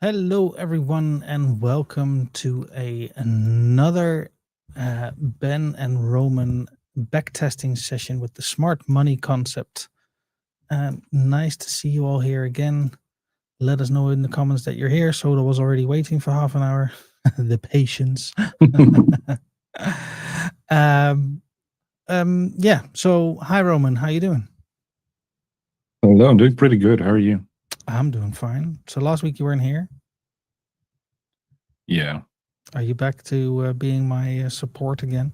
Hello, everyone, and welcome to another Ben and Roman backtesting session with the smart money concept. Nice to see you all here again. Let us know in the comments that you're here. Soda was already waiting for half an hour. The patience. Yeah. So, hi, Roman. How you doing? Hello, I'm doing pretty good. How are you? I'm doing fine. So last week you weren't here. Yeah. Are you back to being my support again?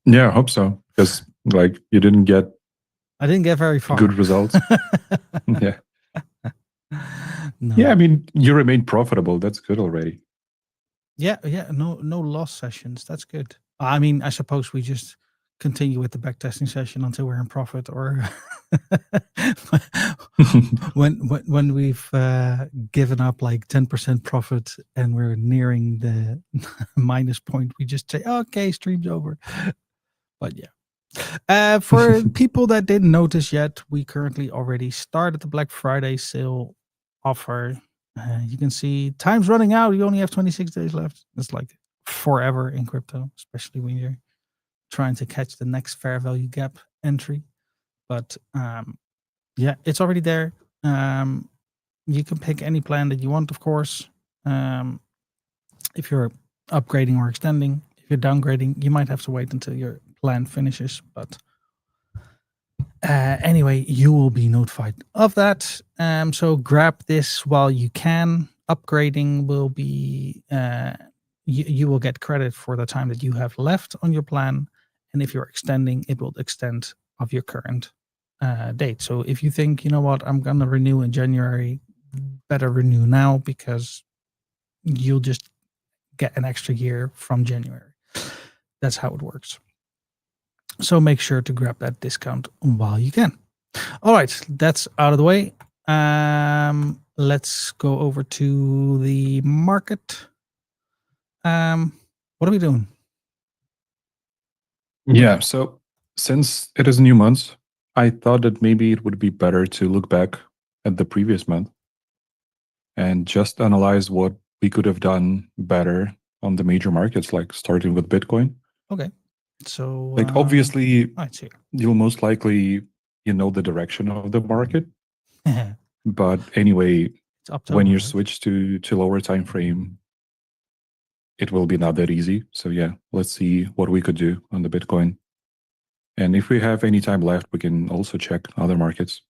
Yeah, I hope so. Because like you didn't get I didn't get very far. good results. Yeah. No. Yeah, I mean you remain profitable. That's good already. Yeah. No loss sessions. That's good. I mean, I suppose we just continue with the backtesting session until we're in profit, or when we've given up like 10% profit and we're nearing the minus point, we just say, okay, stream's over. But yeah. For people that didn't notice yet, we currently already started the Black Friday sale offer. You can see time's running out. You only have 26 days left. It's like forever in crypto, especially when you're trying to catch the next fair value gap entry. But yeah, it's already there. You can pick any plan that you want, of course. If you're upgrading or extending, if you're downgrading, you might have to wait until your plan finishes. But anyway, you will be notified of that. So grab this while you can. Upgrading will be, you will get credit for the time that you have left on your plan. And if you're extending, it will extend of your current date. So if you think, you know what, I'm going to renew in January, better renew now because you'll just get an extra year from January. That's how it works. So make sure to grab that discount while you can. All right, that's out of the way. Let's go over to the market. What are we doing? Yeah, so since it is a new month, I thought that maybe it would be better to look back at the previous month and just analyze what we could have done better on the major markets, like starting with Bitcoin. Okay. So like obviously let's see. you'll most likely know the direction of the market. But anyway, It's October, when you right? switch to lower time frame, it will be not that easy. So yeah, let's see what we could do on the Bitcoin. And if we have any time left, we can also check other markets.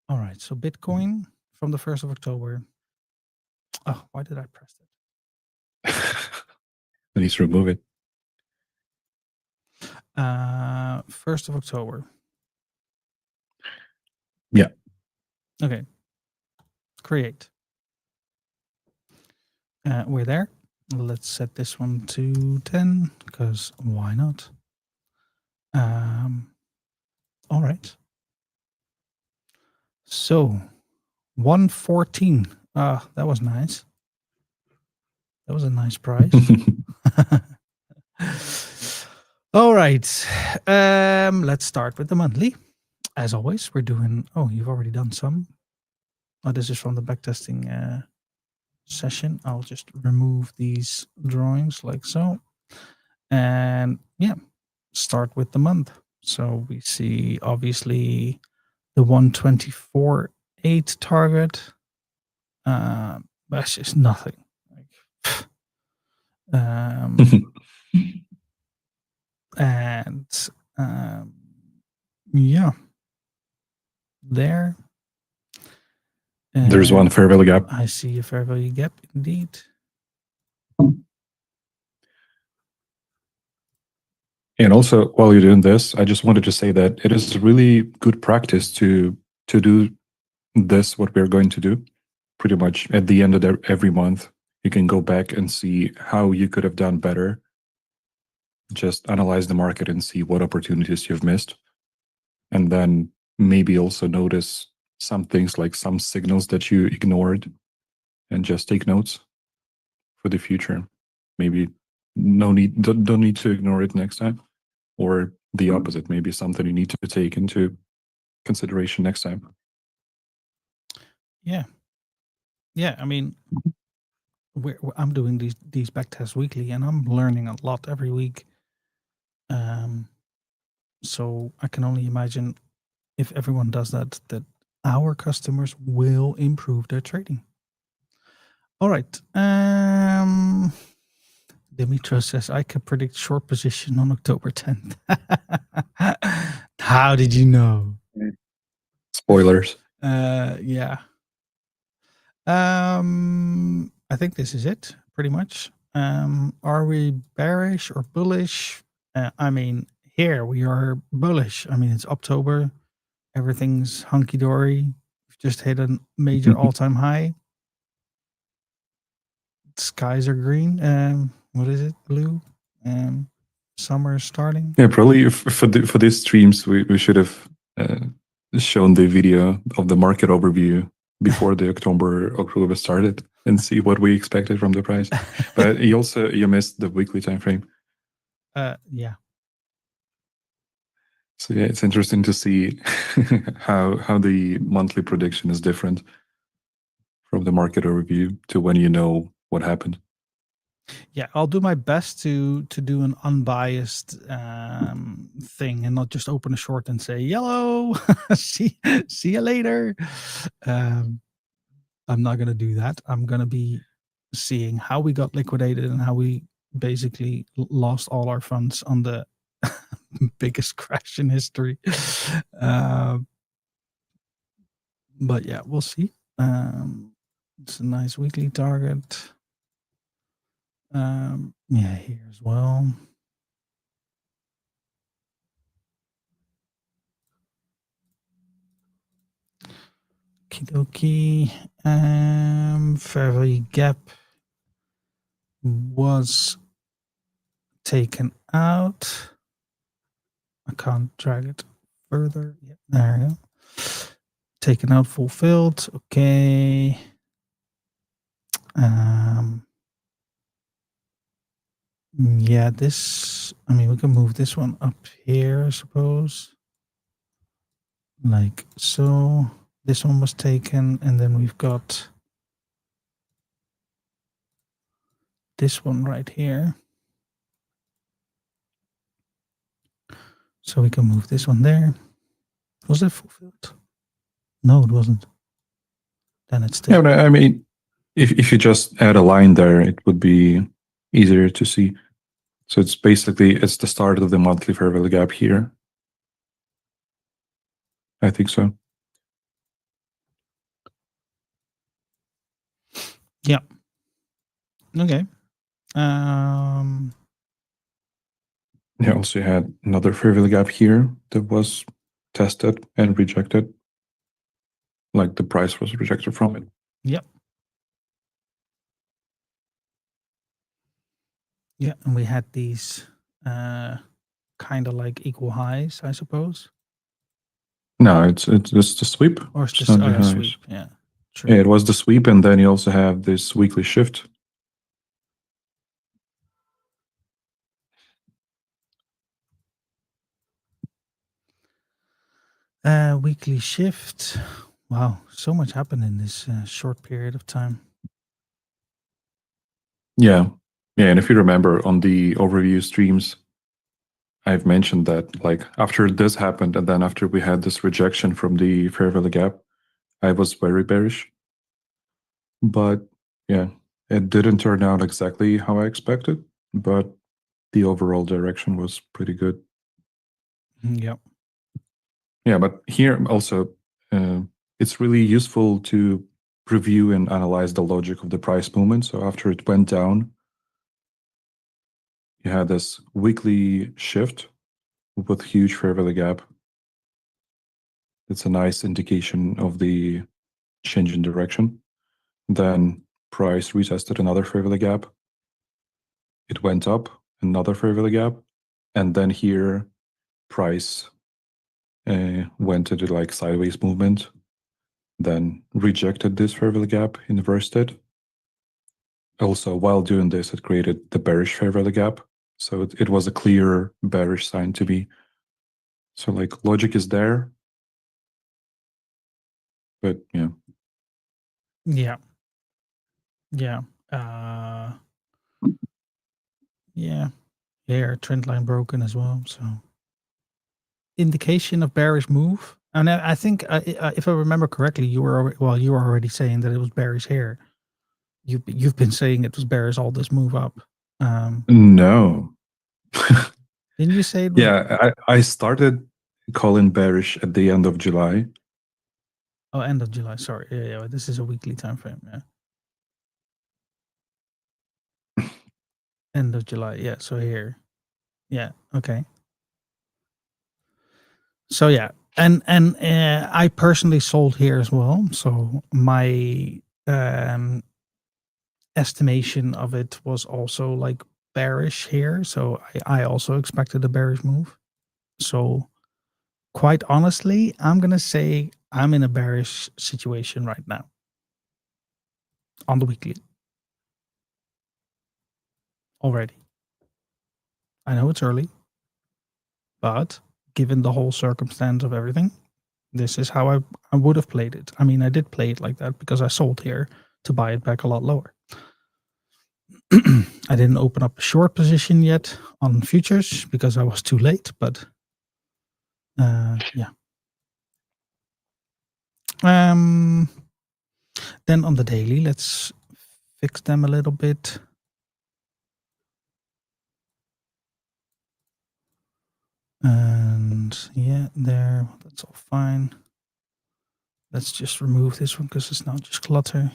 All right. So Bitcoin from the 1st of October. Oh, why did I press that? I need to remove it. 1st of October. Yeah. Okay. Create. We're there. Let's set this one to 10 because why not? All right. So 114. That was nice. That was a nice price. All right. Let's start with the monthly. As always, we're doing. Oh, you've already done some. Oh, this is from the backtesting session. I'll just remove these drawings like so. And yeah, start with the month. So we see obviously the 124.8 target. That's just nothing. And yeah, there. There's one fair value gap. I see a fair value gap indeed. And also, while you're doing this, I just wanted to say that it is really good practice to do this, what we're going to do. Pretty much at the end of every month, you can go back and see how you could have done better. Just analyze the market and see what opportunities you've missed. And then maybe also notice some things like some signals that you ignored and just take notes for the future. Maybe don't need to ignore it next time, or the opposite, maybe something you need to take into consideration next time. Yeah. Yeah, I mean, I'm doing these back tests weekly, and I'm learning a lot every week. So I can only imagine if everyone does that our customers will improve their trading. All right. Dimitro says I can predict short position on October 10th. How did you know? Spoilers. Yeah. I think this is it, pretty much. Are we bearish or bullish? I mean, here we are bullish. I mean, it's October. Everything's hunky-dory. We've just hit a major all-time high. Skies are green. What is it? Blue. Summer is starting. Yeah, probably for these streams, we should have shown the video of the market overview before the October started and see what we expected from the price. But you missed the weekly time frame. Yeah. So yeah, it's interesting to see how the monthly prediction is different from the market overview to when you know what happened. Yeah, I'll do my best to do an unbiased thing and not just open a short and say yellow. see you later. I'm not gonna do that. I'm gonna be seeing how we got liquidated and how we basically lost all our funds on the biggest crash in history. But yeah, we'll see. It's a nice weekly target. Yeah, here as well. Okie dokie. Fair value gap was taken out. I can't drag it further. Yeah, there we go. Taken out, fulfilled. Okay. Yeah, this, I mean, we can move this one up here, I suppose. Like so. This one was taken, and then we've got this one right here. So we can move this one there. Was that fulfilled? No, it wasn't. Then it's still. Yeah, but I mean, if you just add a line there, it would be easier to see. So it's the start of the monthly fair value gap here. I think so. Yeah. Okay. Yeah, also had another fair value gap here that was tested and rejected. Like the price was rejected from it. Yep. Yeah, and we had these kind of like equal highs, I suppose. No, it's the sweep. Or it's just not the highs. sweep. Yeah. True. Yeah, it was the sweep, and then you also have this weekly shift. Weekly shift. Wow, so much happened in this short period of time. Yeah. Yeah, and if you remember on the overview streams, I've mentioned that like after this happened and then after we had this rejection from the fair value gap, I was very bearish. But yeah, it didn't turn out exactly how I expected, but the overall direction was pretty good. Yep. Yeah, but here also, it's really useful to review and analyze the logic of the price movement. So after it went down, you had this weekly shift with huge fair value gap. It's a nice indication of the change in direction. Then price retested another fair value gap. It went up, another fair value gap. And then here, price went into like sideways movement, then rejected this fair value gap, inversed it. Also, while doing this, it created the bearish fair value gap. So it was a clear bearish sign to me. So like logic is there, but yeah. Yeah. Yeah. Yeah. Here, trend line broken as well. So indication of bearish move. And I think if I remember correctly, you were already saying that it was bearish here. You've been saying it was bearish all this move up. No. Didn't you say it was? Yeah, I started calling bearish at the end of July. Oh, end of July. Sorry. Yeah. This is a weekly time frame. Yeah. End of July. Yeah. So here. Yeah. Okay. So yeah, and I personally sold here as well. So my estimation of it was also like bearish here. So I also expected a bearish move. So quite honestly, I'm gonna say I'm in a bearish situation right now on the weekly already. I know it's early, but given the whole circumstance of everything, this is how I would have played it. I mean, I did play it like that because I sold here to buy it back a lot lower. I didn't open up a short position yet on futures because I was too late, but yeah. Then on the daily, let's fix them a little bit. And yeah, there, that's all fine. Let's just remove this one because it's not just clutter.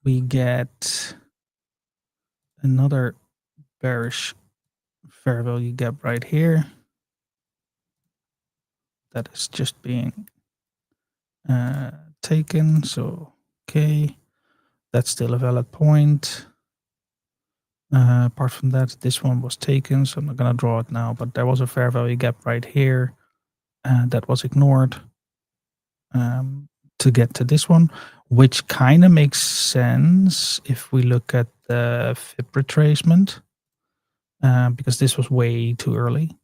We get another bearish fair value gap right here. That is just being taken. So, okay, that's still a valid point. Apart from that, this one was taken, so I'm not going to draw it now, but there was a fair value gap right here that was ignored to get to this one, which kind of makes sense if we look at the FIB retracement, because this was way too early.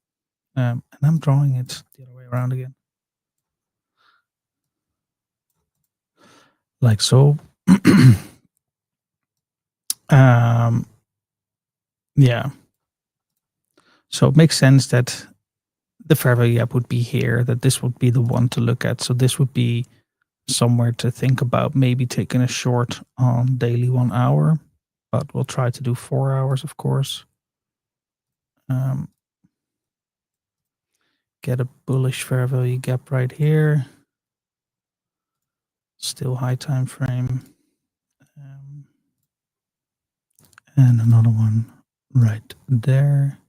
And I'm drawing it the other way around again. Like so. Yeah. So it makes sense that the fair value gap would be here, that this would be the one to look at. So this would be somewhere to think about, maybe taking a short on daily 1 hour, but we'll try to do 4 hours, of course. Get a bullish fair value gap right here. Still high time frame. And another one right there.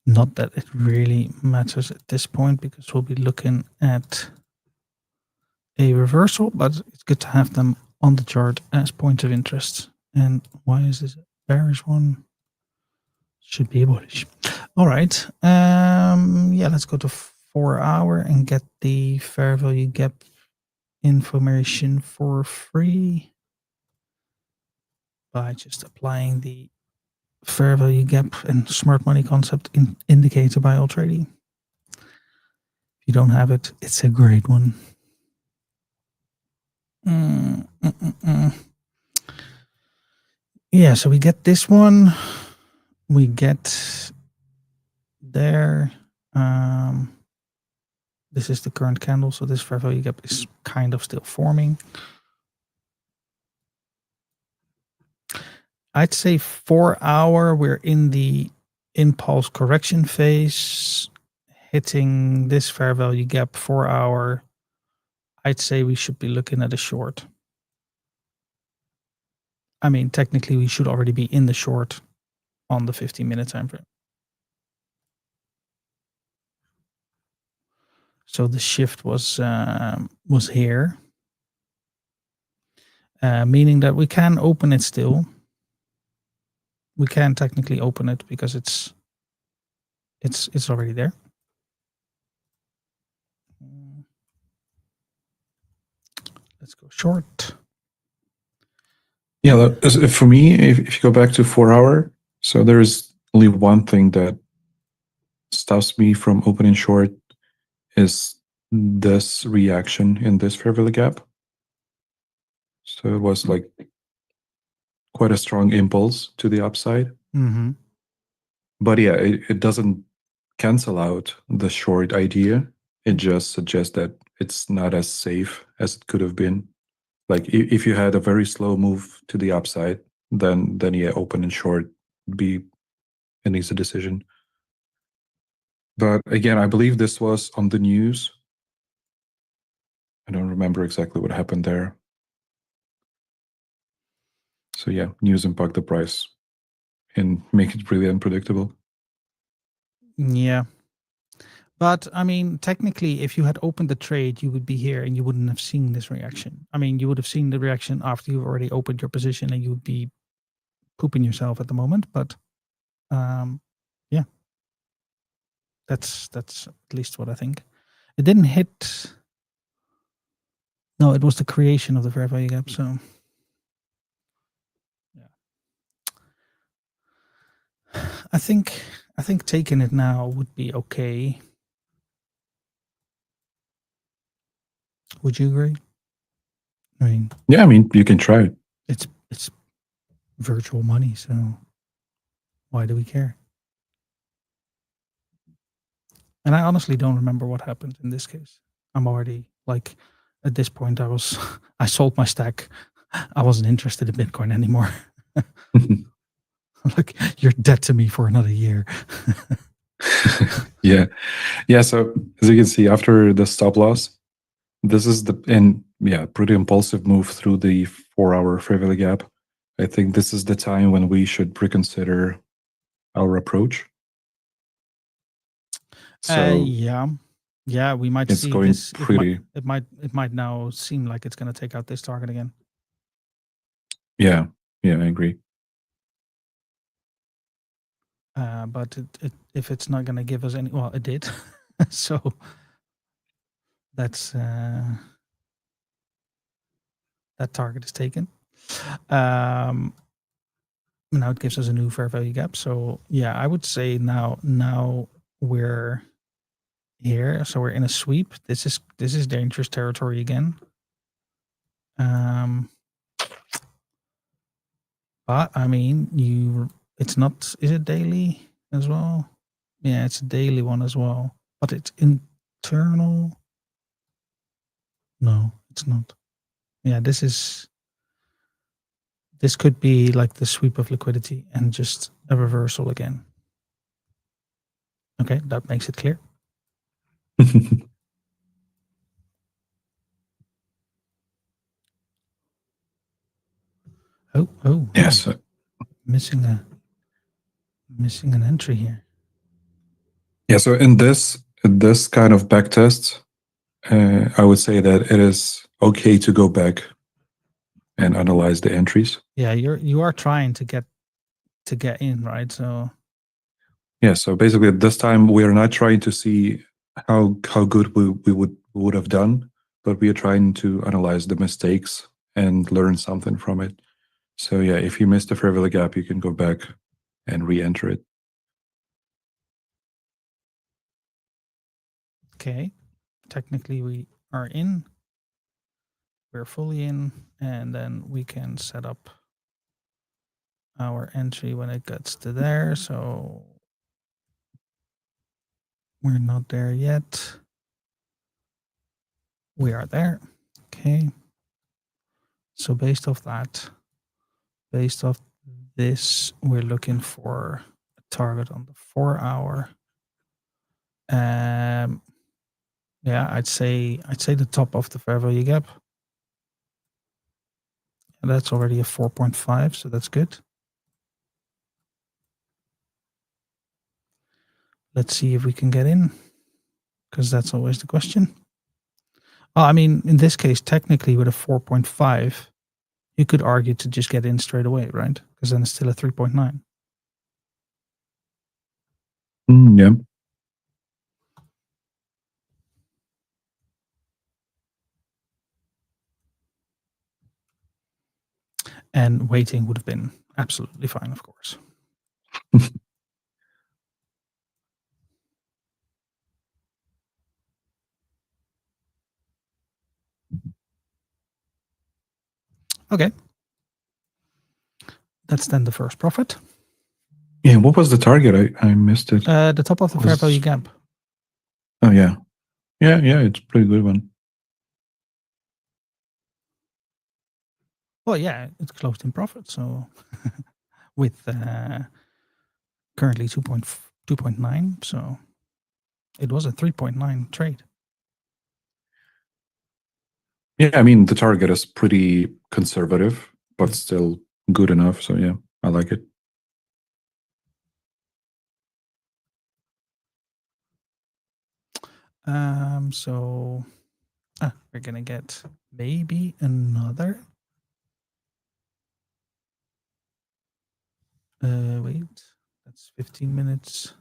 Not that it really matters at this point because we'll be looking at a reversal, but it's good to have them on the chart as points of interest. And why is this a bearish one? Should be bullish. All right. Yeah, let's go to 4 hour and get the fair value gap information for free by just applying the fair value gap and smart money concept indicator by Trading. If you don't have it, it's a great one. Yeah, so we get this one. We get there. This is the current candle, so this fair value gap is kind of still forming. I'd say 4 hour, we're in the impulse correction phase, hitting this fair value gap 4 hour. I'd say we should be looking at a short. I mean, technically, we should already be in the short on the 15-minute time frame. So the shift was here, meaning that we can open it still. We can technically open it because it's already there. Let's go short. Yeah, for me, if you go back to 4 hour, so there's only one thing that stops me from opening short, is this reaction in this fair value gap. So it was like quite a strong impulse to the upside. Mm-hmm. But yeah, it doesn't cancel out the short idea. It just suggests that it's not as safe as it could have been. Like if you had a very slow move to the upside, then yeah, open and short would be an easy decision. But again, I believe this was on the news. I don't remember exactly what happened there. So yeah, news impact the price and make it really unpredictable. Yeah. But I mean, technically, if you had opened the trade, you would be here and you wouldn't have seen this reaction. I mean, you would have seen the reaction after you've already opened your position and you would be pooping yourself at the moment. But yeah, that's at least what I think. It didn't hit. No, it was the creation of the fair value gap. So yeah, I think taking it now would be okay. Would you agree? I mean, yeah, I mean, you can try it. It's virtual money, so why do we care? And I honestly don't remember what happened in this case. I'm already like, at this point, I sold my stack. I wasn't interested in Bitcoin anymore. Like, you're dead to me for another year. Yeah. So as you can see, after the stop loss, this is pretty impulsive move through the 4-hour fair value gap. I think this is the time when we should reconsider our approach. So yeah, we might it's see going this. pretty. It might now seem like it's going to take out this target again. Yeah, I agree. But if it's not going to give us any, well, it did. So that's that target is taken. Now it gives us a new fair value gap. So yeah, I would say now we're here. So we're in a sweep. This is dangerous territory again. But I mean, it's not. Is it daily as well? Yeah, it's a daily one as well. But it's internal. No, it's not. Yeah, this could be like the sweep of liquidity and just a reversal again. Okay, that makes it clear. Oh. Yes. Missing an entry here. Yeah, so in this kind of backtest, I would say that it is okay to go back and analyze the entries. Yeah, you are trying to get in, right? So yeah, so basically this time we are not trying to see how good we would have done, but we are trying to analyze the mistakes and learn something from it. So yeah, if you missed the fair value gap, you can go back and re-enter it. okay, technically we are in. We're fully in, and then we can set up our entry when it gets to there. So we're not there yet. We are there. Okay. So based off this, we're looking for a target on the 4-hour. Yeah, I'd say the top of the fair value gap. And that's already a 4.5, so that's good. Let's see if we can get in, because that's always the question. Oh, I mean, in this case, technically with a 4.5, you could argue to just get in straight away, right? Because then it's still a 3.9. Yeah. And waiting would have been absolutely fine, of course. Okay. That's then the first profit. Yeah, what was the target? I missed it. The top of the fair Was- value gap. Oh yeah. Yeah, it's a pretty good one. Well, yeah, it's closed in profit. So with currently 2.9, so it was a 3.9 trade. Yeah, I mean the target is pretty conservative, but still good enough. So yeah, I like it. So we're gonna get maybe another. Wait, that's 15 minutes.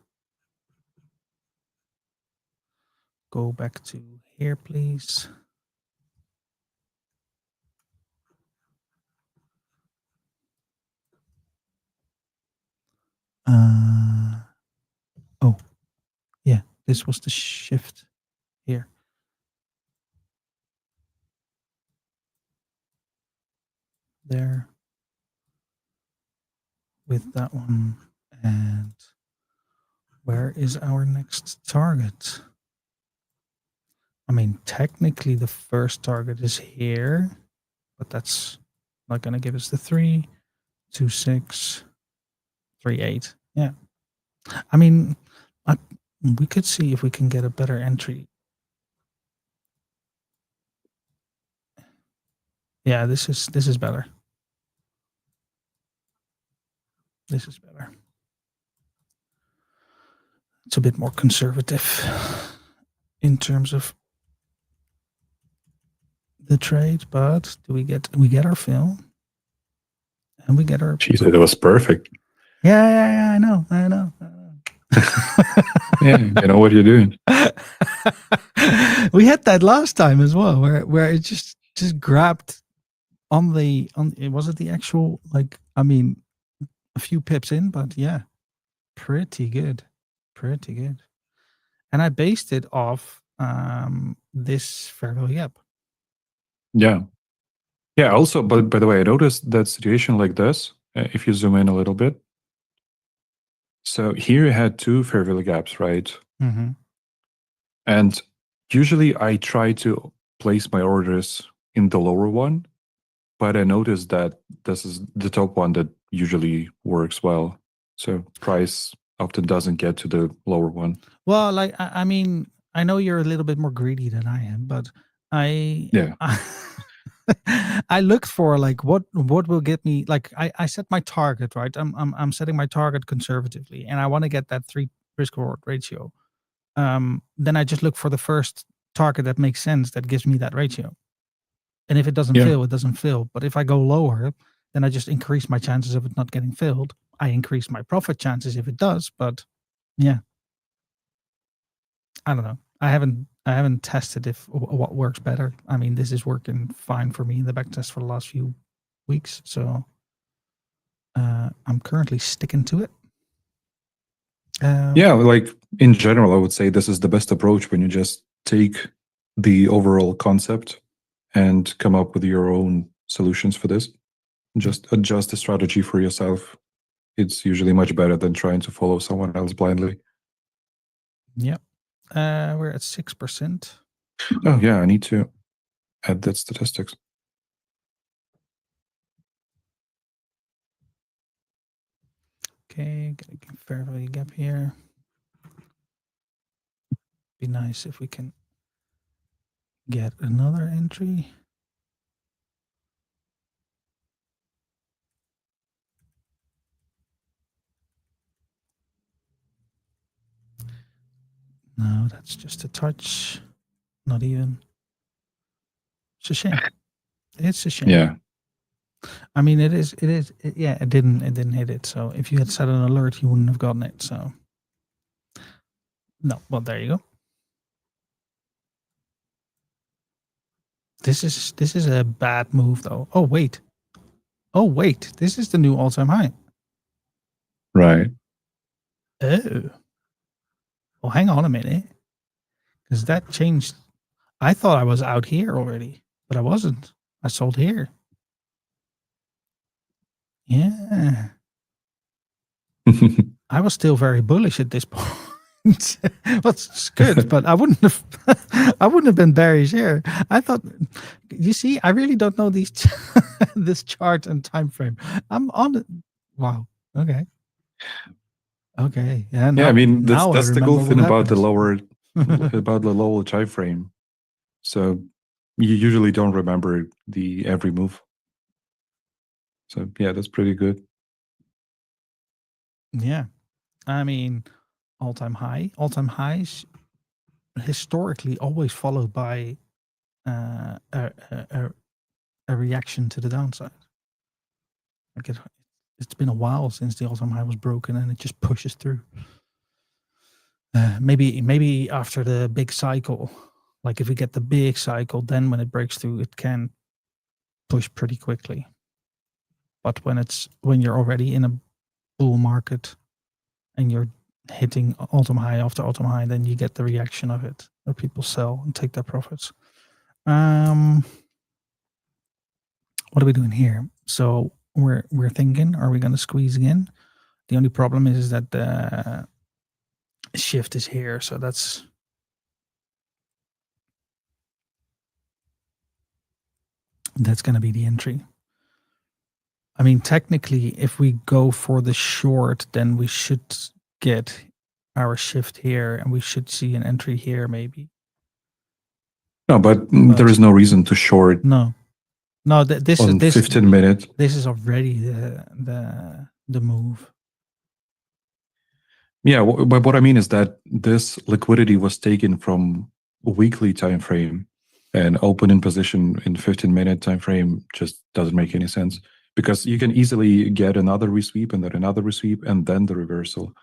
Go back to here, please. Oh, yeah, this was the shift here. There. With that one. And where is our next target? I mean, technically the first target is here, but that's not going to give us the 3, 2, 6, 3, 8. Yeah. I mean, we could see if we can get a better entry. Yeah, this is better. This is better. It's a bit more conservative in terms of the trade, but we get our fill, and we get our. Jeez, it was perfect. Yeah, I know. Yeah, you know what you're doing. We had that last time as well, where it just grabbed on was it the actual, like, I mean, a few pips in, but yeah, pretty good. And I based it off this fair value gap. Yeah. Also, but by the way, I noticed that situation like this. If you zoom in a little bit, so here you had two fair value gaps, right? Mm-hmm. And usually I try to place my orders in the lower one, but I noticed that this is the top one that usually works well. So price often doesn't get to the lower one. Well, like, I mean, I know you're a little bit more greedy than I am, but Yeah. I looked for, like, what will get me, like, I set my target, right? I'm setting my target conservatively, and I want to get that 3 risk reward ratio. Then I just look for the first target that makes sense, that gives me that ratio. And if it doesn't fill, it doesn't fill. But if I go lower, then I just increase my chances of it not getting filled. I increase my profit chances if it does, but yeah. I don't know. I haven't tested if what works better. I mean, this is working fine for me in the backtest for the last few weeks, so I'm currently sticking to it. Yeah, like in general, I would say this is the best approach when you just take the overall concept and come up with your own solutions for this. Just adjust the strategy for yourself. It's usually much better than trying to follow someone else blindly. Yep. We're at 6%. Oh yeah, I need to add that statistics. Okay, got a fair value gap here. Be nice if we can get another entry. No, that's just a touch. Not even. It's a shame. It's a shame. Yeah. I mean, it is. Yeah, it didn't hit it. So if you had set an alert, you wouldn't have gotten it. So no. Well, there you go. This is a bad move, though. Oh wait. This is the new all-time high. Right. Oh. Well, hang on a minute, because that changed. I thought I was out here already, but I wasn't. I sold here. Yeah. I was still very bullish at this point. What's good, but I wouldn't have been bearish here. I thought, you see, I really don't know these this chart and time frame. I'm on it. Wow. Okay. Okay. Yeah. Yeah, I mean Now I that's the cool remember thing what about the happens. lower time frame. So you usually don't remember the every move. So yeah, that's pretty good. Yeah. I mean, all-time highs historically always followed by a reaction to the downside. Like it's been a while since the all-time high was broken, and it just pushes through. Maybe after the big cycle, like if we get the big cycle, then when it breaks through, it can push pretty quickly. But when you're already in a bull market and you're hitting all-time high after all-time high, then you get the reaction of it, where people sell and take their profits. What are we doing here? So we're thinking, are we going to squeeze again? The only problem is that the shift is here, so that's going to be the entry. I mean, technically, if we go for the short, then we should get our shift here, and we should see an entry here, maybe. No, but there is no reason to short. No, this on is 15 minutes. This is already the move. Yeah, but what I mean is that this liquidity was taken from a weekly time frame, and open in position in 15-minute time frame just doesn't make any sense, because you can easily get another resweep and then another resweep and then the reversal.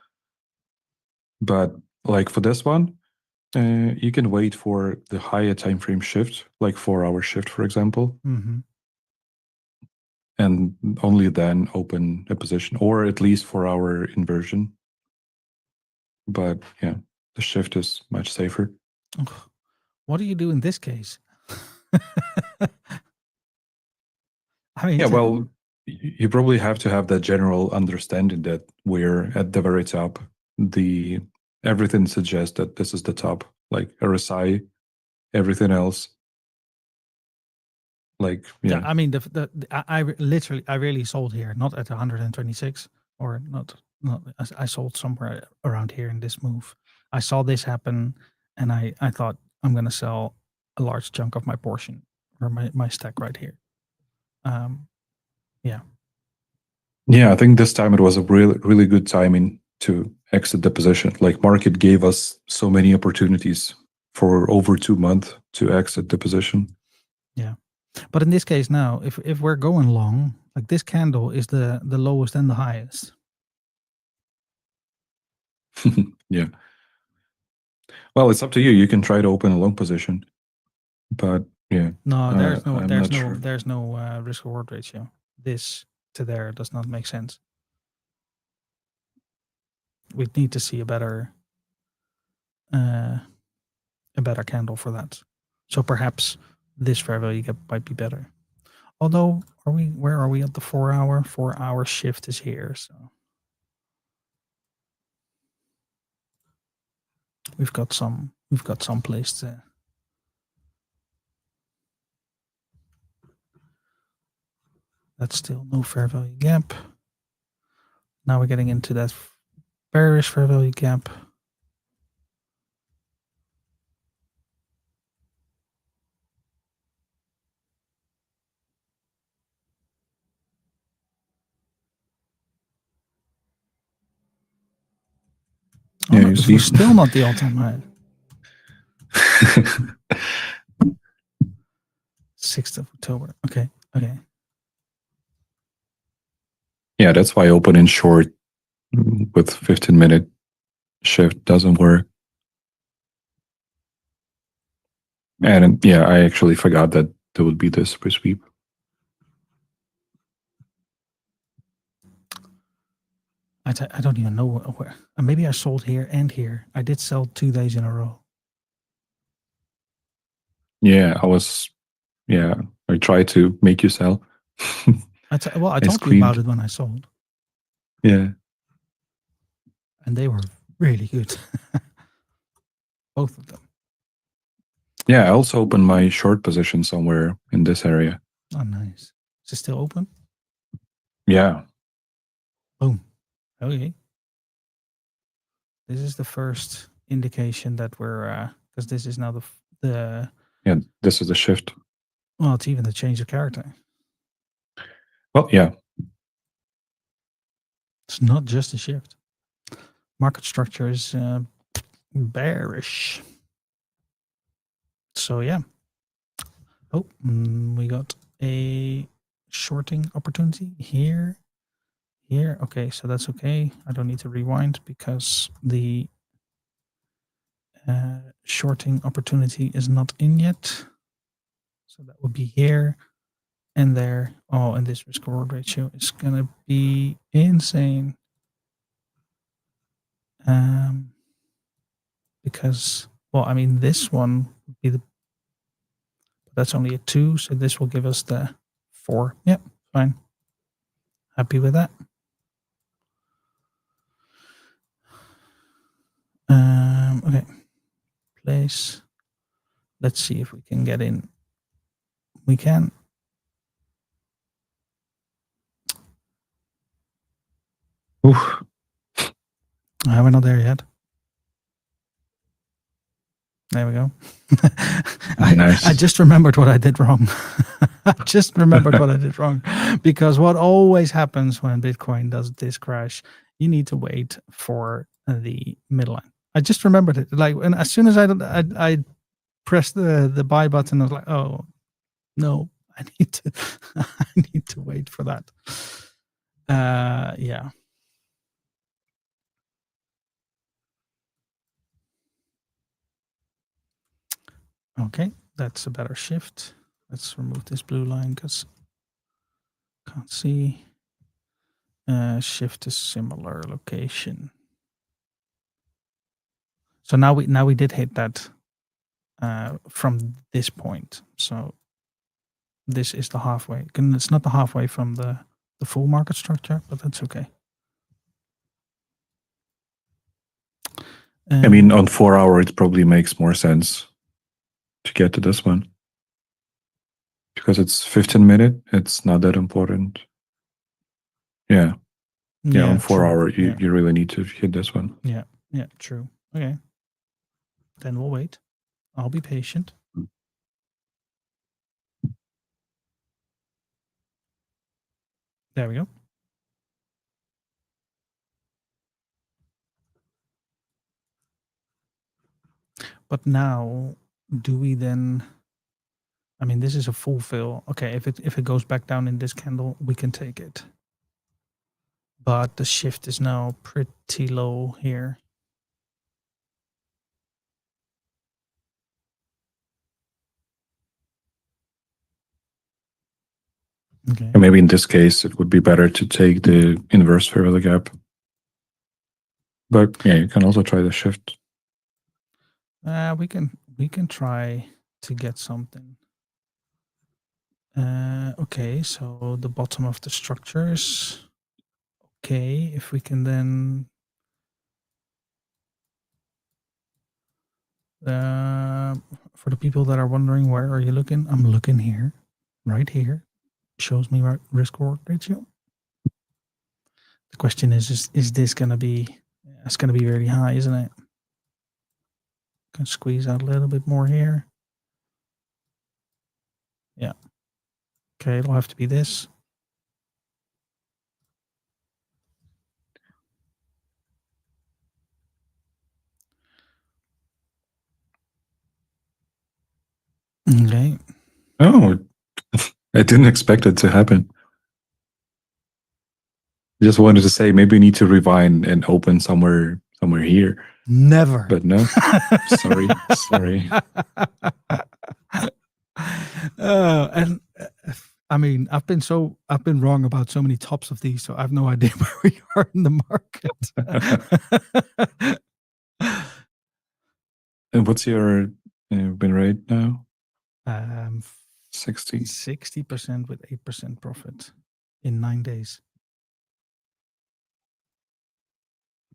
But like for this one, you can wait for the higher time frame shift, like 4-hour shift, for example, and only then open a position, or at least 4-hour inversion. But yeah, the shift is much safer. What do you do in this case? I mean, yeah, well, you probably have to have that general understanding that we're at the very top. Everything suggests that this is the top, like RSI, everything else. Like, yeah. I mean, I really sold here, not at 126, or not. I sold somewhere around here in this move. I saw this happen, and I thought I'm going to sell a large chunk of my portion, or my stack right here. Yeah. Yeah, I think this time it was a really good timing to exit the position. Like, market gave us so many opportunities for over 2 months to exit the position. Yeah. But in this case now, if we're going long, like this candle is the lowest and the highest. Yeah. Well, it's up to you. You can try to open a long position, but yeah. No, Sure. there's no risk reward ratio. This to there does not make sense. We need to see a better candle for that. So perhaps this fair value gap might be better. Although, where are we at the 4-hour? 4-hour shift is here, so we've got some place to. That's still no fair value gap. Now we're getting into that bearish fair value gap. Oh, Yeah, no, you see. we're still not the all-time high. 6th of October. Okay. Yeah, that's why open in short with 15-minute shift doesn't work. And yeah, I actually forgot that there would be this resweep. I don't even know where. Maybe I sold here and here. I did sell 2 days in a row. Yeah, I tried to make you sell. I Ace told you queen. about it when I sold, Yeah. and they were really good. Both of them. Yeah, I also opened my short position somewhere in this area. Oh, nice. Is it still open? Yeah. Boom. Okay. This is the first indication that we're because this is now the Yeah, this is the shift. well, it's even the change of character. Well, yeah. It's not just a shift. Market structure is bearish. So yeah. Oh, we got a shorting opportunity here. Here. Okay, so that's okay. I don't need to rewind because the shorting opportunity is not in yet. So that would be here and there. Oh, and this risk reward ratio is gonna be insane. Because, well, I mean, this one would be that's only a 2, so this will give us the 4. Yep, fine. Happy with that. Okay. Place. Let's see if we can get in. We can. Oof. We're not there yet. There we go. Nice. I just remembered what I did wrong. I just remembered what I did wrong. Because what always happens when Bitcoin does this crash, you need to wait for the middle line. I just remembered it. Like, and as soon as I pressed the buy button, I was like, oh no, I need to wait for that. Yeah. Okay, that's a better shift. Let's remove this blue line because can't see. Shift to similar location. So now we did hit that from this point. So this is the halfway. It's not the halfway from the full market structure, but that's okay. I mean, on 4 hour, it probably makes more sense to get to this one. Because it's 15-minute, it's not that important. Yeah. Yeah, on 4 true. hour, you really need to hit this one. Yeah, true. Okay. Then we'll wait. I'll be patient. There we go. But now, do we then? I mean, this is a full fill. Okay, if it goes back down in this candle, we can take it. But the shift is now pretty low here. Okay. And maybe in this case, it would be better to take the inverse fair value gap. But yeah, you can also try the shift. We can try to get something. Okay, so the bottom of the structures. Okay, if we can then for the people that are wondering, where are you looking? I'm looking here, right here. Shows me right risk reward ratio. The question is this gonna be? It's gonna be really high, isn't it? Can squeeze out a little bit more here. Yeah. Okay, it'll have to be this. Okay. Oh, I didn't expect it to happen. Just wanted to say maybe you need to rewind and open somewhere here. Never. But no. sorry. And I mean, I've been wrong about so many tops of these, so I have no idea where we are in the market. And what's your win rate now? 60. 60% with 8% profit. in 9 days.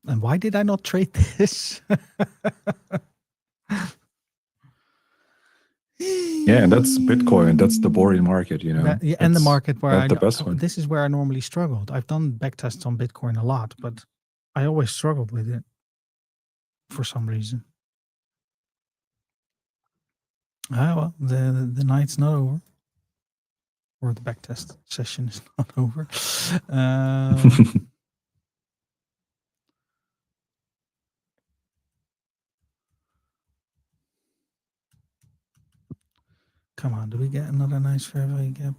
And why did I not trade this? Yeah, that's Bitcoin. That's the boring market, you know. Yeah, and the market where not the best one. this is where I normally struggled. I've done backtests on Bitcoin a lot, but I always struggled with it for some reason. Well, the night's not over, or the backtest session is not over. Come on, do we get another nice fair value gap?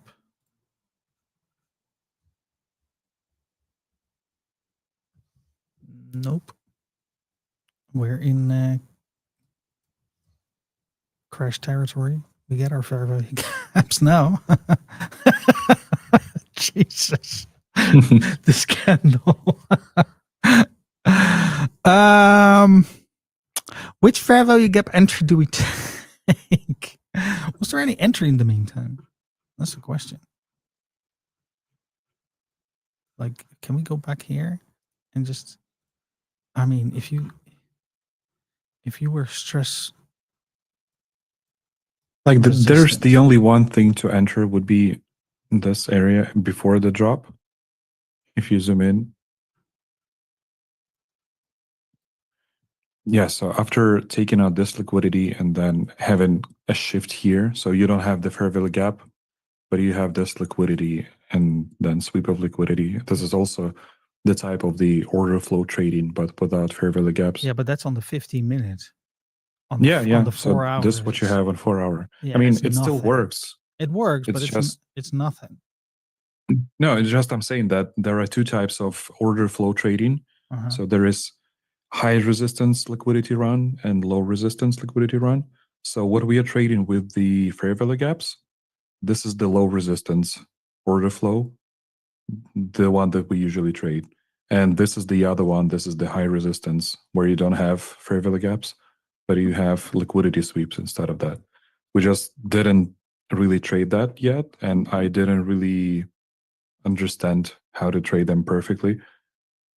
Nope. We're in crash territory. We get our fair value gaps now. Jesus. The scandal. Which fair value gap entry do we take? Was there any entry in the meantime? That's the question. Like, can we go back here and just, I mean, if you were stressed, like there's the only one thing to enter would be this area before the drop. If you zoom in. Yeah, so after taking out this liquidity and then having a shift here, so you don't have the fair value gap, but you have this liquidity and then sweep of liquidity. This is also the type of the order flow trading, but without fair value gaps. Yeah, but that's on the 15 minutes. On the 4 so hours. This is what you have on 4 hour. Yeah, I mean, it still works. It works, but it's nothing. No, it's just I'm saying that there are two types of order flow trading. So there is high resistance liquidity run and low resistance liquidity run. So what we are trading with the fair value gaps, this is the low resistance order flow, the one that we usually trade. And this is the other one. This is the high resistance where you don't have fair value gaps, but you have liquidity sweeps instead of that. We just didn't really trade that yet. And I didn't really understand how to trade them perfectly.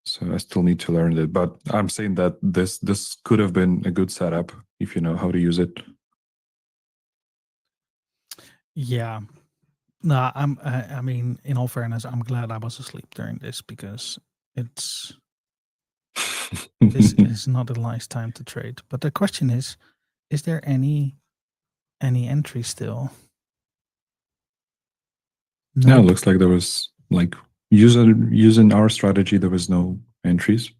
So I still need to learn it. But I'm saying that this could have been a good setup if you know how to use it. Yeah. No, I mean, in all fairness, I'm glad I was asleep during this because this is not a nice time to trade. But the question is there any entry still? No, it looks like there was like using our strategy, there was no entries.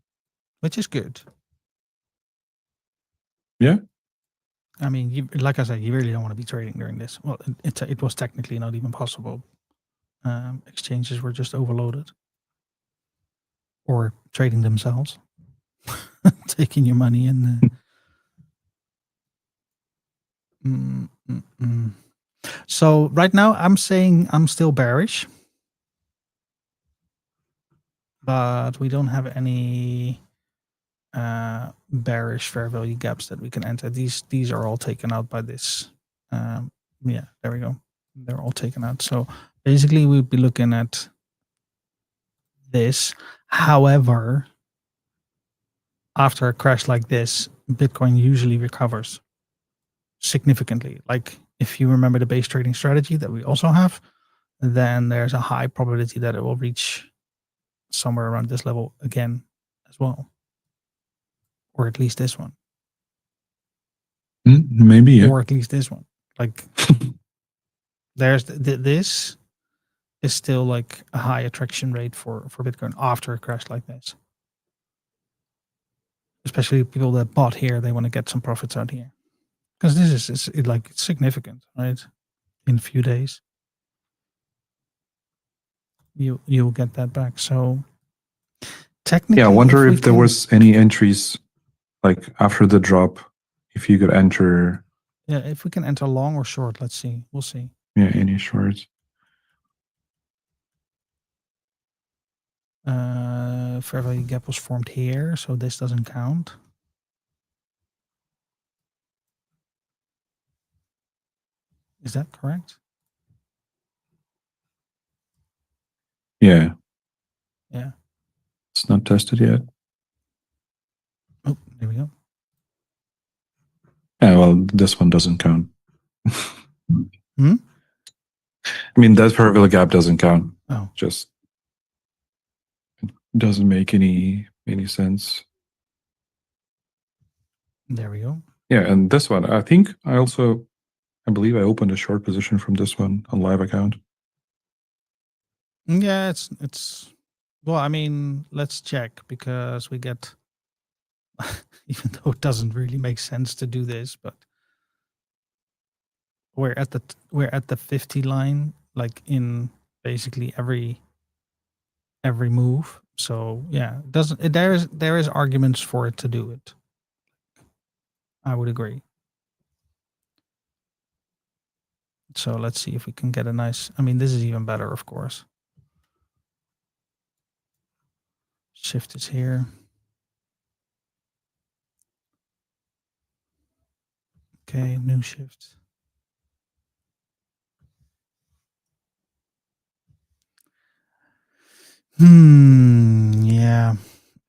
Which is good. Yeah. I mean, like I said, you really don't want to be trading during this. Well, it was technically not even possible. Exchanges were just overloaded. Or trading themselves. Taking your money and... So right now I'm saying I'm still bearish. But we don't have any bearish fair value gaps that we can enter. These are all taken out by this. Yeah, there we go. They're all taken out. So basically we'd be looking at this. However, after a crash like this, Bitcoin usually recovers significantly. Like if you remember the base trading strategy that we also have, then there's a high probability that it will reach somewhere around this level again as well. Or at least this one. Maybe, yeah. Or at least this one. Like, there's this is still like a high attraction rate for Bitcoin after a crash like this. Especially people that bought here, they want to get some profits out here. Because this is like significant, right? In a few days. You'll get that back. So technically, yeah, I wonder if there was any entries like after the drop, if you could enter. Yeah, if we can enter long or short, let's see. We'll see. Yeah, any shorts. Fair value gap was formed here, so this doesn't count. Is that correct? Yeah. Yeah. It's not tested yet. Oh, there we go. Yeah, well, this one doesn't count. Hmm? I mean, that parallel gap doesn't count. Oh, Just doesn't make any sense. there we go. Yeah, and this one, I think I believe I opened a short position from this one on live account. Yeah, it's well, I mean, let's check because we get even though it doesn't really make sense to do this, but we're at the 50 line, like in basically every move. So yeah, there is arguments for it to do it. I would agree. So let's see if we can get a nice, I mean, this is even better, of course. Shift is here. Okay, new shift. Yeah.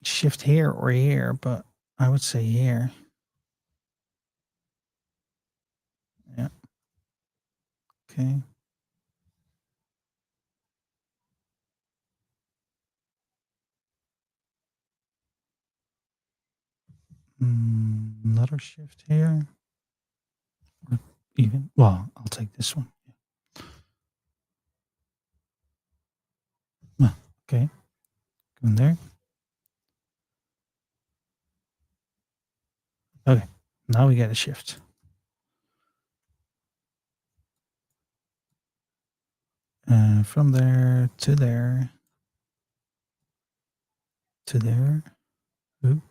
Shift here or here, but I would say here. Yeah. Okay. Another shift here. Or even, well, I'll take this one. Okay. Go in there. Okay. Now we get a shift. From there to there. To there. Ooh.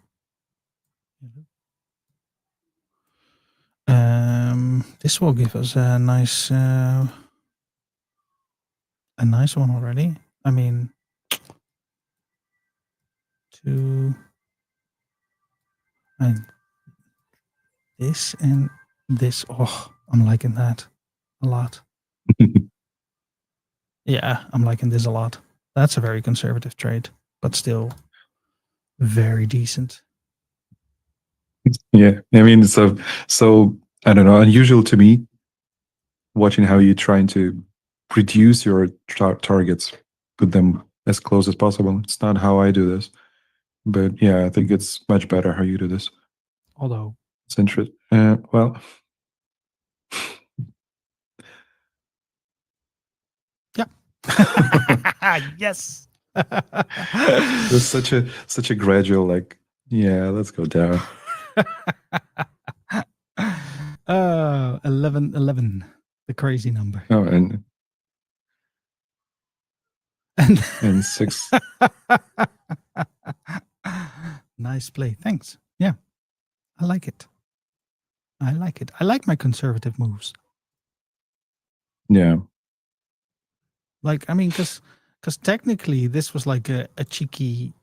This will give us a nice one already. I mean, and this and this. Oh, I'm liking that a lot. Yeah, I'm liking this a lot. That's a very conservative trade, but still very decent. Yeah, I mean, so I don't know, unusual to me watching how you're trying to reduce your targets, put them as close as possible. It's not how I do this, but yeah, I think it's much better how you do this. Although It's interesting. Well, yeah. Yes. there's such a gradual, like, yeah, let's go down. 11, the crazy number. Oh, and 6. Nice play. Thanks. Yeah, I like it. I like it. I like my conservative moves. Yeah. Like, I mean, because technically this was like a cheeky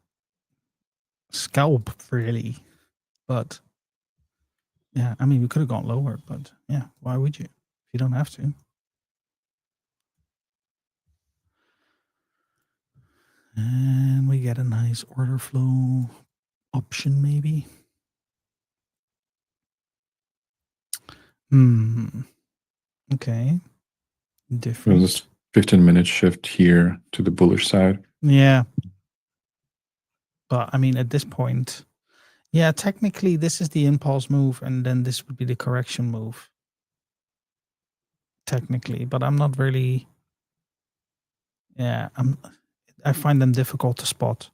scalp, really. But yeah, I mean, we could have gone lower, but yeah, why would you? If you don't have to. And we get a nice order flow option, maybe. Okay. Different. This 15-minute shift here to the bullish side. Yeah. But I mean, at this point, yeah, technically this is the impulse move, and then this would be the correction move. Technically, but I'm not really. Yeah, I find them difficult to spot.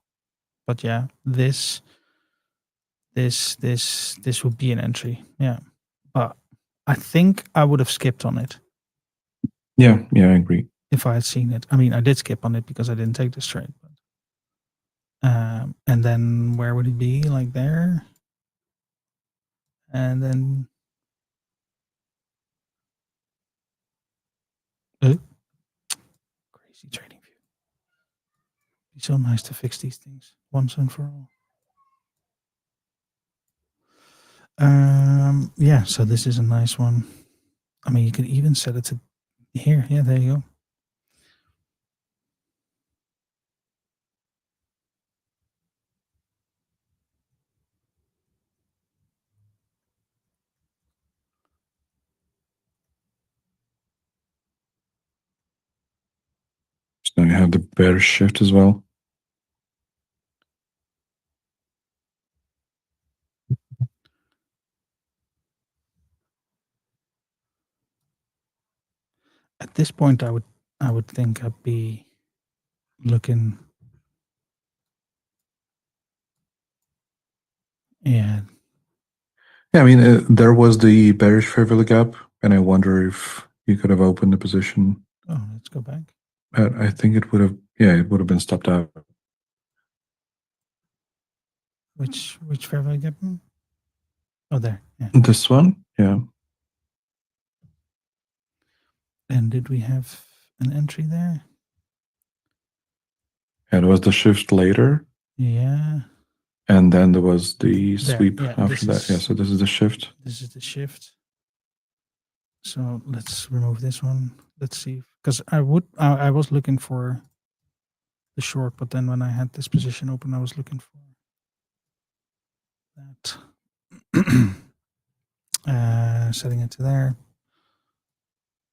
But yeah, this would be an entry. Yeah, but I think I would have skipped on it. Yeah, I agree. If I had seen it. I mean, I did skip on it because I didn't take this trade. And then where would it be? Like there, and then. Crazy trading view. Be so nice to fix these things once and for all. Yeah, so this is a nice one. I mean, you could even set it to here. Yeah, there you go. So you have the bearish shift as well. At this point, I would think I'd be looking. Yeah. Yeah, I mean, there was the bearish fair value gap, and I wonder if you could have opened the position. Oh, let's go back. I think it would have, yeah, it would have been stopped out. Which fair value gap? Oh, there. Yeah. This one, yeah. And did we have an entry there? And it was the shift later. Yeah. And then there was the There, sweep yeah, after that. Yeah, so this is the shift. This is the shift. So let's remove this one. Let's see. Because I was looking for the short, but then when I had this position open, I was looking for that. Setting it to there.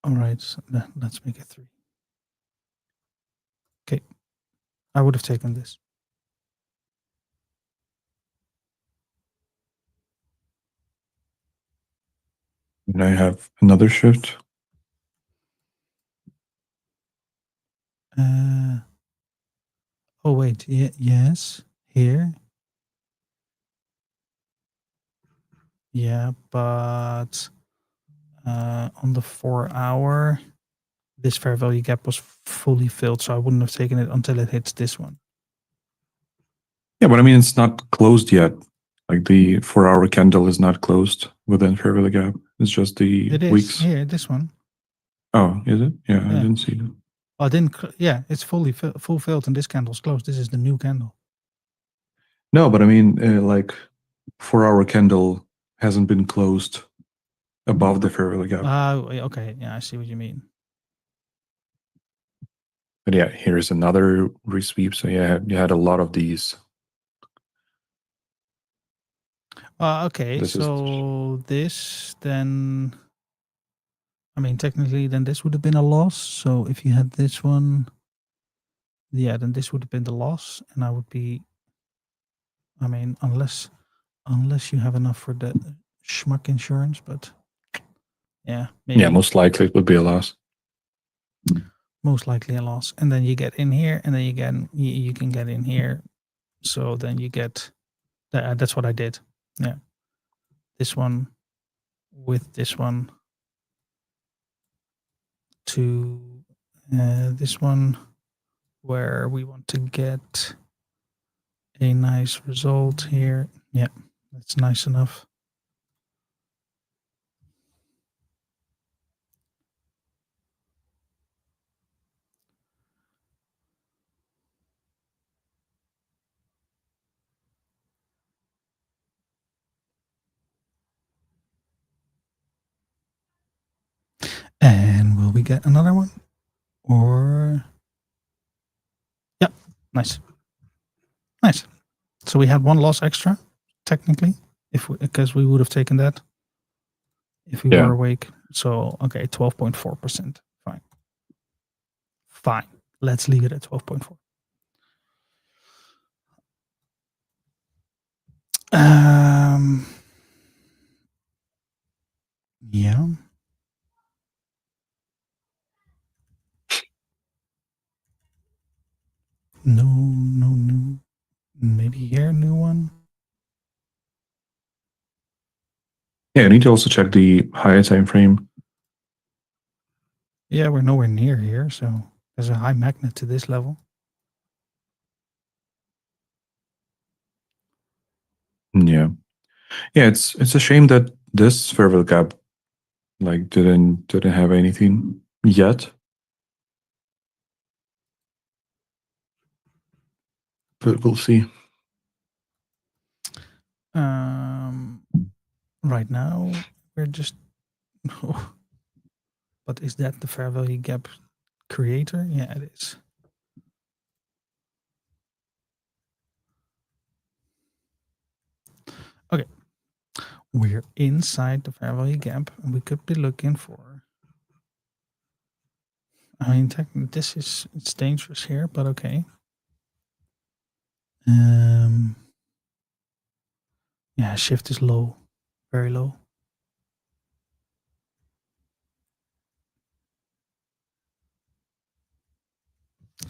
All right, so let's make it 3. Okay, I would have taken this. Now you have another shift. Oh wait, yes, here. Yeah, but on the 4-hour, this fair value gap was fully filled, so I wouldn't have taken it until it hits this one. Yeah, but I mean, it's not closed yet. Like the 4-hour candle is not closed within fair value gap. It's just the It is weeks. here, this one. Oh, is it? Yeah, I didn't see that. I didn't. Yeah, it's full filled, and this candle's closed. This is the new candle. No, but I mean, like 4-hour candle hasn't been closed above the fair value gap. Okay. Yeah, I see what you mean. But yeah, here's another resweep. So yeah, you had a lot of these. Okay, so this then, I mean, technically, then this would have been a loss. So if you had this one, yeah, then this would have been the loss, and I would be. I mean, unless you have enough for the schmuck insurance, but yeah, maybe. Yeah, most likely it would be a loss. Most likely a loss, and then you get in here, and then you can get in here. So then you get. That's what I did. Yeah, this one with this one to this one where we want to get a nice result here. Yeah, that's nice enough. And will we get another one? Or yeah, nice. Nice. So we had one loss extra, technically, because we would have taken that if we were awake. So okay, 12.4%. Fine. Fine. Let's leave it at 12.4. Yeah. No new. Maybe here, new one. Yeah, you need to also check the higher time frame. Yeah, we're nowhere near here, so there's a high magnet to this level. Yeah, it's a shame that this fair value gap like didn't have anything yet. But we'll see. Right now we're just. But is that the fair value gap creator? Yeah, it is. Okay, we're inside the fair value gap, and we could be looking for I mean, technically, it's dangerous here, but okay. Yeah, shift is low, very low.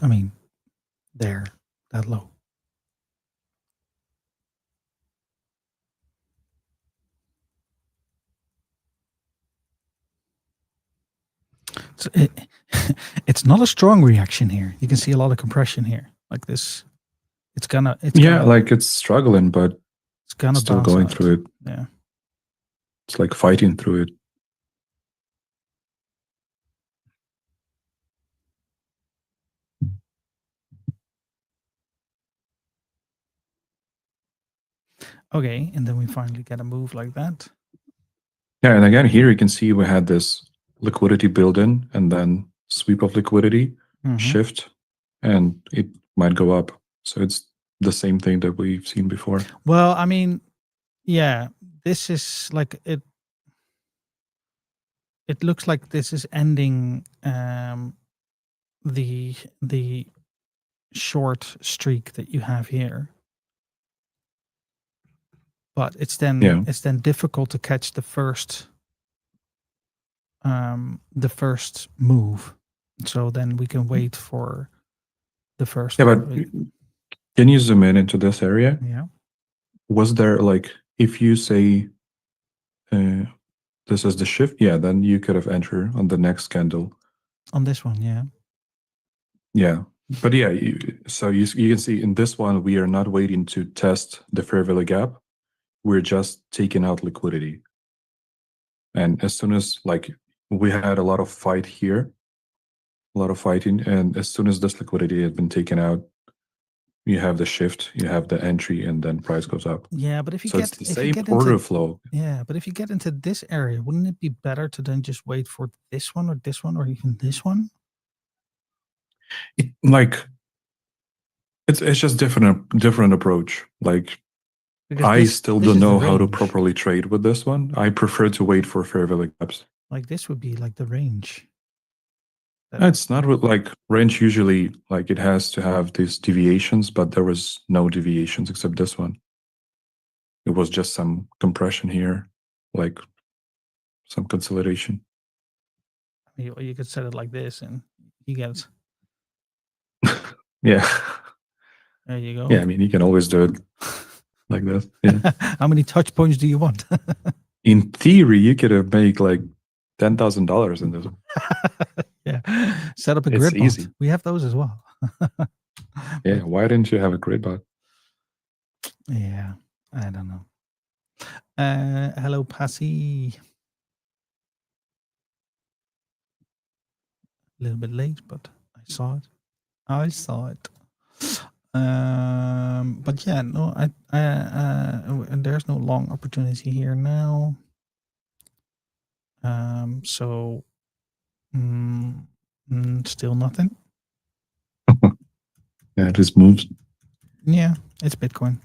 I mean, there, that low. So it's not a strong reaction here. You can see a lot of compression here, like this. It's gonna. Like it's struggling, but it's gonna still bounce going out. through it. Yeah. It's like fighting through it. Okay, and then we finally get a move like that. Yeah, and again, here you can see we had this liquidity build in and then sweep of liquidity, shift, and it might go up. So it's the same thing that we've seen before. Well, I mean, yeah, this is like it. It looks like this is ending the short streak that you have here. But it's then difficult to catch the first move. So then we can wait for the first. Yeah, but can you zoom in into this area? Yeah. Was there like, if you say this is the shift, yeah, then you could have entered on the next candle. On this one, yeah. Yeah, but yeah, so you can see in this one, we are not waiting to test the fair value gap. We're just taking out liquidity. And as soon as like we had a lot of fight here, a lot of fighting, and as soon as this liquidity had been taken out, you have the shift, you have the entry, and then price goes up. Yeah, but if you it's the same order flow. Yeah, but if you get into this area, wouldn't it be better to then just wait for this one or even this one? It's just different approach. Like Because I still don't know how to range. properly trade with this one. I prefer to wait for fair value gaps. Like this would be like the range. It's not like range usually, like it has to have these deviations, but there was no deviations except this one. It was just some compression here, like some consolidation. You could set it like this and you get. Yeah. There you go. Yeah, I mean, you can always do it like this. Yeah. How many touch points do you want? In theory, you could have made like $10,000 in this. Yeah. Set up a grid bot. We have those as well. Yeah. Why didn't you have a grid bot? Yeah. I don't know. Hello, Passy. A little bit late, but I saw it. But yeah, no, and there's no long opportunity here now. So still nothing. Yeah, it just moves. Yeah, it's Bitcoin.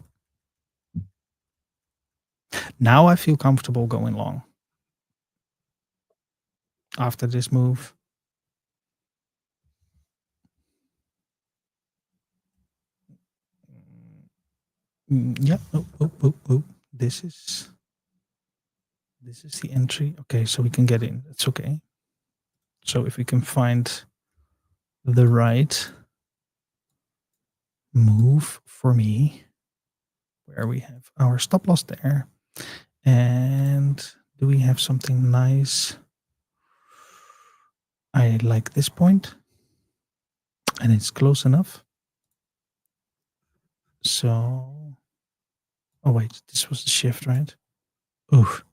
Now I feel comfortable going long after this move. Yeah. Oh. This is the entry. Okay, so we can get in. It's okay. So if we can find the right move for me, where we have our stop loss there, and do we have something nice? I like this point, and it's close enough. So, oh wait, this was the shift, right? Oof.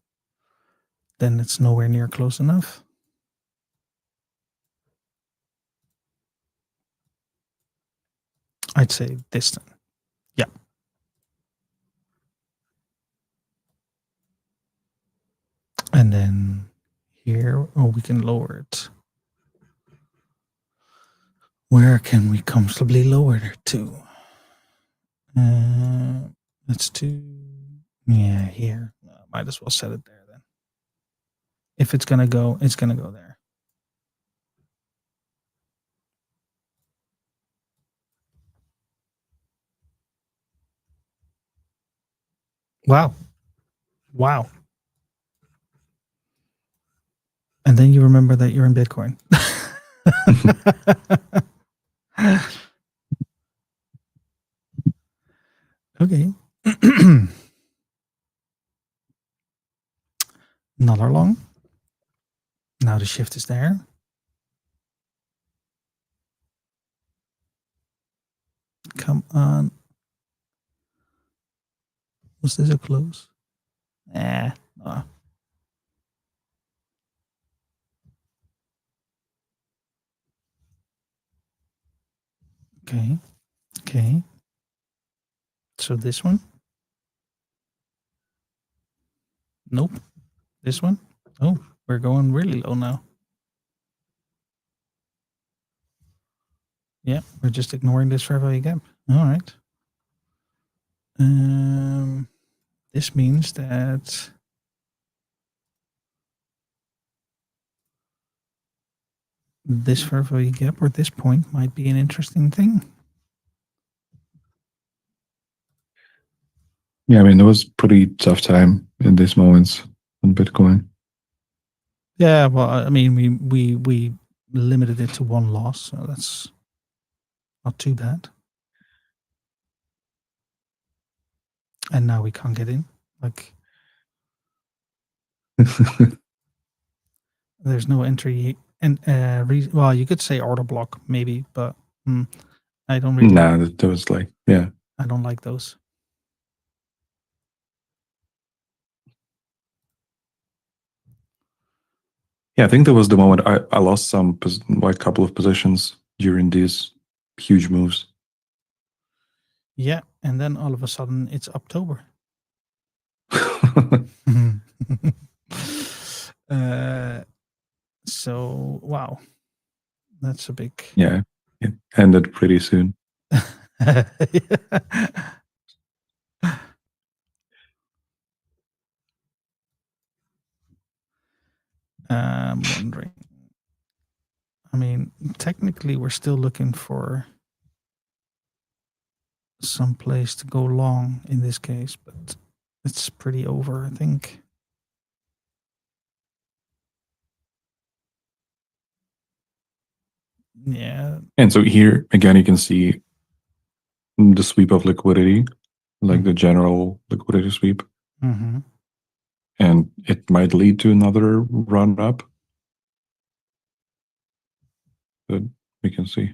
Then it's nowhere near close enough. I'd say this then. Yeah. And then here, oh, we can lower it. Where can we comfortably lower it to? Let's do, yeah, here. Might as well set it there then. If it's going to go, it's going to go there. Wow. Wow. And then you remember that you're in Bitcoin. Okay. Another long. Now the shift is there. Come on. Was this a close? No. Okay. Okay. So this one? Nope. This one? Oh, we're going really low now. Yeah, we're just ignoring this fair value gap. All right. This means that this fair value gap or this point might be an interesting thing. Yeah, I mean, it was pretty tough time in these moments on Bitcoin. Yeah, well, I mean, we limited it to one loss, so that's not too bad. And now we can't get in. Like, there's no entry. And well, you could say order block maybe, but I don't really. Nah, that was like, yeah. I don't like those. Yeah, I think that was the moment I lost like a couple of positions during these huge moves. Yeah, and then all of a sudden it's October. So wow, that's a big. Yeah, it ended pretty soon. I'm wondering. I mean, technically, we're still looking for some place to go long in this case, but it's pretty over, I think. Yeah. And so here again, you can see the sweep of liquidity, like the general liquidity sweep. Mm-hmm. And it might lead to another run up. But we can see.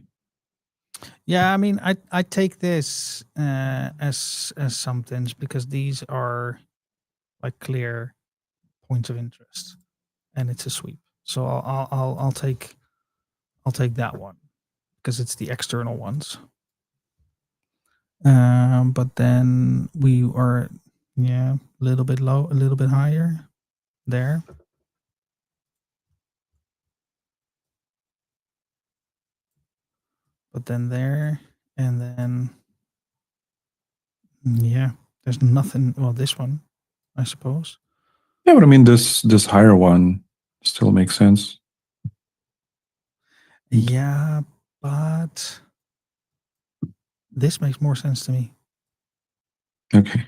Yeah, I mean, I take this as some things because these are like clear points of interest, and it's a sweep. So I'll take that one because it's the external ones. But then we are, yeah, a little bit low, a little bit higher there. But then there, and then, yeah, there's nothing. Well, this one, I suppose. Yeah, but I mean, this higher one still makes sense. Yeah, but this makes more sense to me. Okay.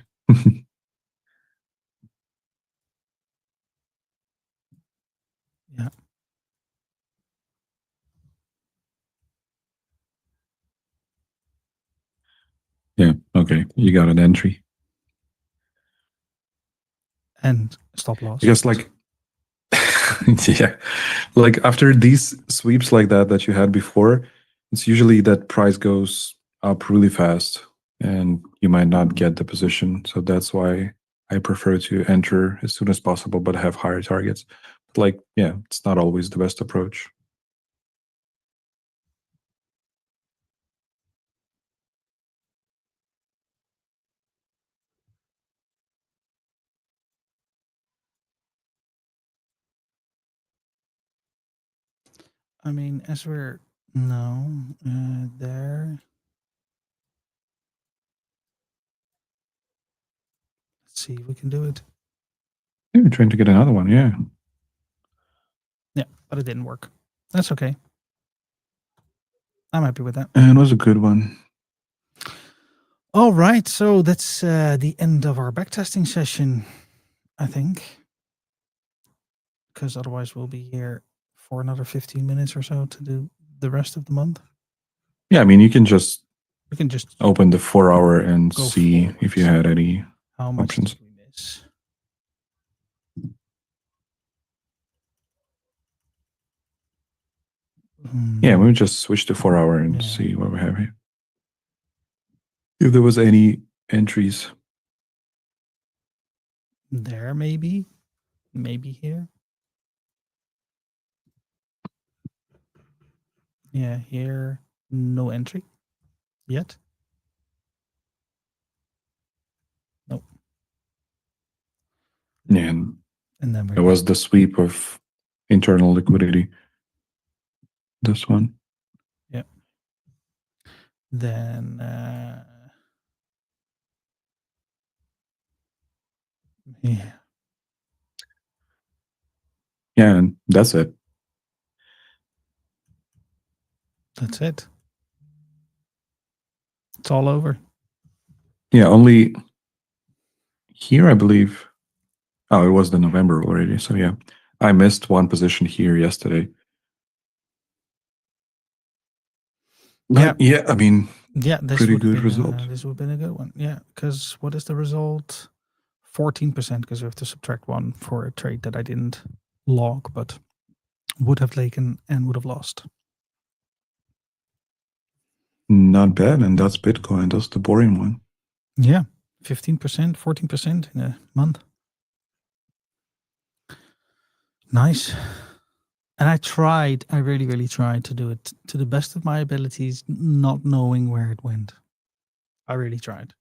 Yeah. Yeah. Okay. You got an entry. And stop loss. I guess like, yeah, like after these sweeps like that you had before, it's usually that price goes up really fast and you might not get the position. So that's why I prefer to enter as soon as possible, but have higher targets. But like, yeah, it's not always the best approach. I mean, as we're there. Let's see if we can do it. Yeah, we're trying to get another one. Yeah. Yeah, but it didn't work. That's okay. I'm happy with that. And it was a good one. All right, so that's the end of our backtesting session, I think, because otherwise we'll be here for another 15 minutes or so to do the rest of the month. Yeah, I mean, you can just We can just open the 4 hour and go see if you forward. had any How much options. did we miss? Yeah, we just switch to 4 hour and Yeah. see what we have here. If there was any entries. There, maybe here. Yeah, here, no entry yet. Nope. Yeah, And then it was the sweep of internal liquidity. This one. Yeah. Then yeah. Yeah, and that's it. That's it. It's all over. Yeah, only here, I believe. Oh, it was the November already. So yeah, I missed one position here yesterday. But yeah, I mean, yeah, this pretty would good have been result. this would have been a good one. Yeah, because what is the result? 14%, because we have to subtract one for a trade that I didn't log, but would have taken and would have lost. Not bad, and that's Bitcoin. That's the boring one. Yeah, 15%, 14% in a month. Nice. And I really, really tried to do it to the best of my abilities, not knowing where it went. I really tried.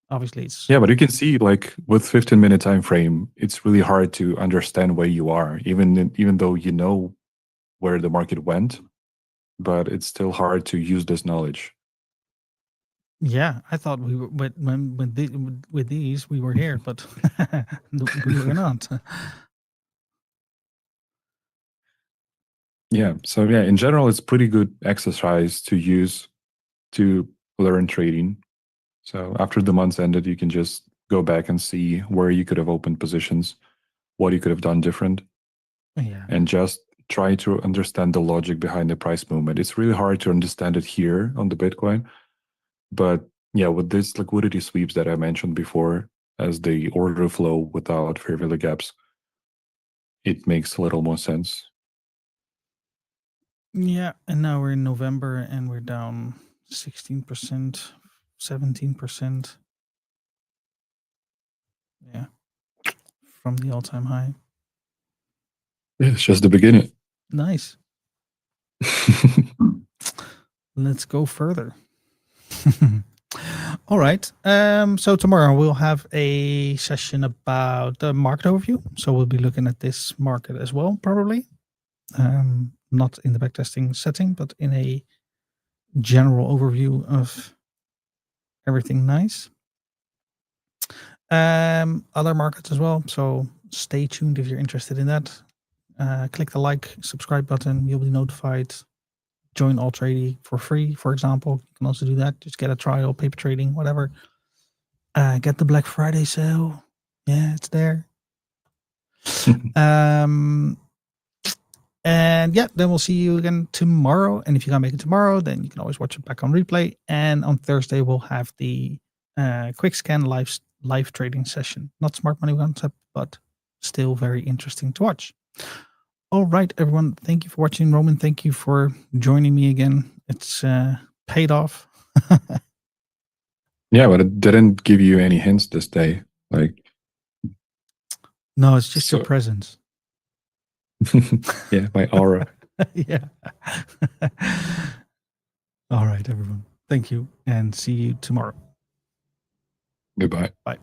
Obviously, it's... Yeah, but you can see, like, with 15-minute time frame, it's really hard to understand where you are, even though you know where the market went, but it's still hard to use this knowledge. Yeah, I thought we were with these we were here, but we were not. Yeah, so yeah, in general, it's pretty good exercise to use to learn trading. So after the month's ended, you can just go back and see where you could have opened positions, what you could have done different, Yeah, and just try to understand the logic behind the price movement. It's really hard to understand it here on the Bitcoin, but yeah, with this liquidity sweeps that I mentioned before, as the order flow without fair value gaps, it makes a little more sense. yeah, and now we're in November and we're down 16%, 17%. Yeah, from the all-time high. It's just the beginning. Nice. Let's go further. All right. So tomorrow we'll have a session about the market overview. So we'll be looking at this market as well, probably. Not in the backtesting setting, but in a general overview of everything nice. Other markets as well. So stay tuned if you're interested in that. Click the like, subscribe button. You'll be notified. Join AllTrading for free, for example. You can also do that. Just get a trial, paper trading, whatever. Get the Black Friday sale. Yeah, it's there. And yeah, then we'll see you again tomorrow. And if you can't make it tomorrow, then you can always watch it back on replay. And on Thursday, we'll have the quick scan live trading session. Not smart money concept, but still very interesting to watch. All right, everyone. Thank you for watching. Roman, thank you for joining me again. It's paid off. Yeah, but it didn't give you any hints this day. Like, no, it's just your presence. Yeah, my aura. Yeah. All right, everyone. Thank you and see you tomorrow. Goodbye. Bye.